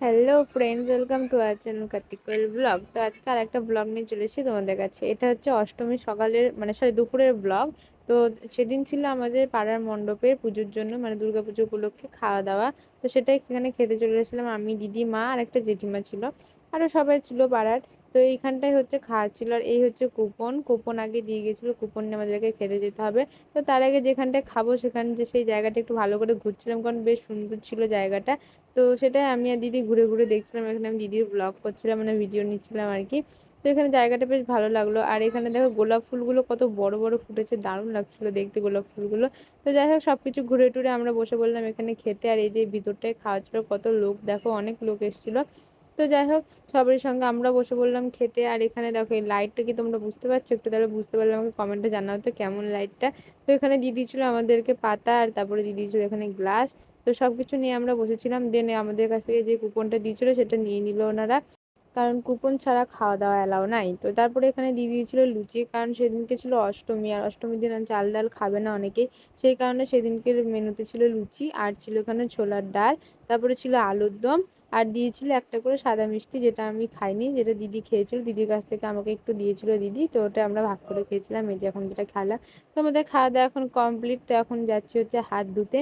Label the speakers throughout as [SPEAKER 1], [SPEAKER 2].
[SPEAKER 1] Hello friends, welcome to our channel Kartikal blog. তো আজকে আর একটা ব্লগ নিয়ে চলে এসেছি তোমাদের কাছে। এটা হচ্ছে অষ্টমী সকালের দুপুরের ব্লগ। তো সেদিন ছিল আমাদের পাড়ার মণ্ডপের পুজোর জন্য, দুর্গা পুজো উপলক্ষে খাওয়া দাওয়া। তো সেটাই এখানে খেতে চলে এসেছিলাম। আমি, দিদি, মা আর একটা জেঠিমা ছিল, আরও সবাই ছিল পাড়ার। তো এইখানটাই হচ্ছে খাওয়া ছিল। আর এই হচ্ছে কুপন কুপন আগে দিয়ে গেছিলো, কুপন নিয়ে আমাদেরকে খেতে যেতে হবে। তো তার আগে যেখানটায় খাবো সেখানে যে সেই জায়গাটা একটু ভালো করে ঘুরছিলাম, কারণ বেশ সুন্দর ছিল জায়গাটা। তো সেটাই আমি আর দিদি ঘুরে ঘুরে দেখছিলাম। এখানে আমি দিদির ব্লগ করছিলাম, ভিডিও নিচ্ছিলাম আর কি। তো এখানে জায়গাটা বেশ ভালো লাগলো। আর এখানে দেখো গোলাপ ফুলগুলো কত বড় বড় ফুটেছে, দারুণ লাগছিল দেখতে গোলাপ ফুলগুলো। তো যাই হোক, সবকিছু ঘুরে টুরে আমরা বসে বললাম এখানে খেতে। আর এই যে ভিতরটায় খাওয়া ছিল, কত লোক দেখো, অনেক লোক এসেছিল। তো যাই হোক, সবার সঙ্গে আমরা বসে বললাম খেতে। আর এখানে দেখো এই লাইটটা কি তোমরা বুঝতে পারছো? একটু তাহলে বুঝতে পারলে আমাকে কমেন্টে জানাও তো কেমন লাইটটা। তো এখানে দিদি ছিল আমাদেরকে পাতা, আর তারপরে দিদি ছিল এখানে গ্লাস। তো সবকিছু নিয়ে আমরা বসেছিলাম। দেন আমাদের কাছ থেকে যে কুপনটা দিয়েছিল সেটা নিয়ে নিল ওনারা, কারণ কুপন ছাড়া খাওয়া দাওয়া অ্যালাউ নাই। তো তারপরে এখানে দিয়ে দিয়েছিল লুচি, কারণ সেদিনকে ছিল অষ্টমী, আর অষ্টমীর দিন চাল ডাল খাবে না অনেকেই। সেই কারণে সেদিনকে মেনুতে ছিল লুচি, আর ছিল এখানে ছোলার ডাল, তারপরে ছিল আলুর দম, আর দিয়েছিল একটা করে সাদা মিষ্টি, যেটা আমি খাইনি, যেটা দিদি খেয়েছিল। দিদির কাছ থেকে আমাকে একটু দিয়েছিল দিদি, তো ওটা আমরা ভাগ করে খেয়েছিলাম। এই যে এখন যেটা খেলাম। তো আমাদের খাওয়া দাওয়া এখন কমপ্লিট। তো এখন যাচ্ছি হচ্ছে হাত ধুতে।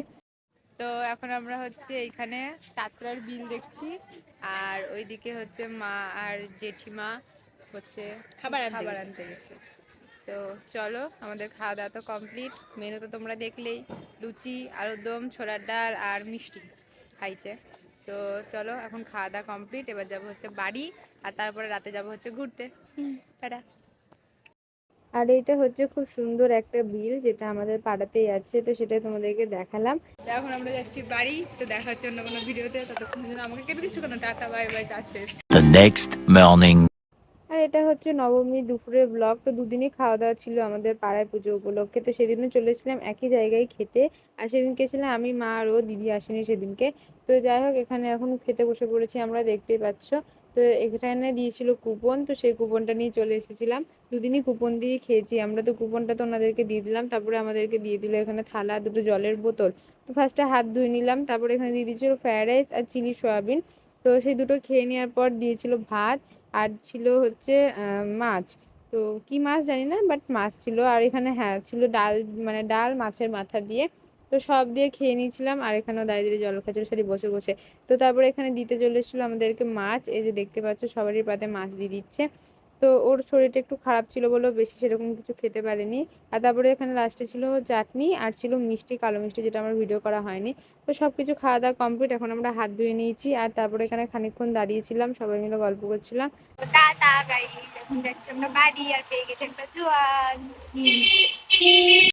[SPEAKER 1] তো এখন আমরা হচ্ছে এইখানে কাতলার বিল দেখছি, আর ওইদিকে হচ্ছে মা আর জেঠিমা হচ্ছে খাবার আনতে গেছে। তো চলো, আমাদের খাওয়া দাওয়া তো কমপ্লিট। মেনু তো তোমরা দেখলেই, লুচি, আলুর দম, ছোলার ডাল আর মিষ্টি খাইছে। তো চলো, এখন খাওয়া দাওয়া কমপ্লিট, এবার যাবো হচ্ছে বাড়ি। আর তারপরে রাতে যাবো হচ্ছে ঘুরতে। টাটা। আর এটা হচ্ছে খুব সুন্দর একটা বিল, যেটা আমাদের পাড়াতেই আছে। তো সেটাই তোমাদেরকে দেখালাম। এখন আমরা যাচ্ছি বাড়ি। তো দেখা হচ্ছে অন্য কোনো ভিডিওতে। ততক্ষণের জন্য আমাকে কেটে দিচ্ছ কেন? টাটা, বাই বাই, চাষ শেষ।
[SPEAKER 2] The next morning.
[SPEAKER 1] আর এটা হচ্ছে নবমী দুপুরের ব্লগ। তো দুদিনই খাওয়া দাওয়া ছিল আমাদের পাড়ায় পুজো উপলক্ষে। তো সেদিনও চলেছিলাম একই জায়গায় খেতে। আর সেদিনকে ছিলাম আমি, মা আর ও, দিদি আসেনি সেদিনকে। তো যাই হোক, এখানে এখন খেতে বসে পড়েছি আমরা, দেখতেই পাচ্ছ। তো এখানে দিয়েছিল কুপন, তো সেই কুপনটা নিয়ে চলে এসেছিলাম। দুদিনই কুপন দিয়ে খেয়েছি আমরা। তো কুপনটা তো ওনাদেরকে দিয়ে দিলাম, তারপরে আমাদেরকে দিয়ে দিল এখানে থালা, দুটো জলের বোতল। তো ফার্স্টে হাত ধুয়ে নিলাম, তারপরে এখানে দিয়ে দিয়েছিল ফ্রায়েড রাইস আর চিলি সয়াবিন। তো সেই দুটো খেয়ে নেওয়ার পর দিয়েছিল ভাত, আর ছিল হচ্ছে মাছ। তো কি মাছ জানি না, বাট মাছ ছিল। আর এখানে হ্যাঁ ছিল ডাল, ডাল মাছের মাথা দিয়ে। তো সব দিয়ে খেয়ে নিয়েছিলাম। আর এখানেও দাঁড়িয়ে দাঁড়িয়ে জল খাচ্ছিল, সাথে বসে বসে। তো তারপরে এখানে দিতে চলে এসেছিলো আমাদেরকে মাছ। এই যে দেখতে পাচ্ছ, সবারই পাতে মাছ দিয়ে দিচ্ছে। তো ওর শরীরটা একটু খারাপ ছিল বলেও বেশি সেরকম কিছু খেতে পারেনি। আর তারপরে এখানে লাস্টে ছিল চাটনি, আর ছিল মিষ্টি, কালো মিষ্টি, যেটা আমার ভিডিও করা হয়নি। তো সবকিছু খাওয়া দাওয়া কমপ্লিট। এখন আমরা হাত ধুয়ে নিয়েছি। আর তারপরে এখানে খানিকক্ষণ দাঁড়িয়েছিলাম, সবাই মিলে গল্প করছিলাম। টাটা গাইস, এখন যাচ্ছি আমরা বাড়ি। আর পেয়ে গেছি একটা জোয়ান।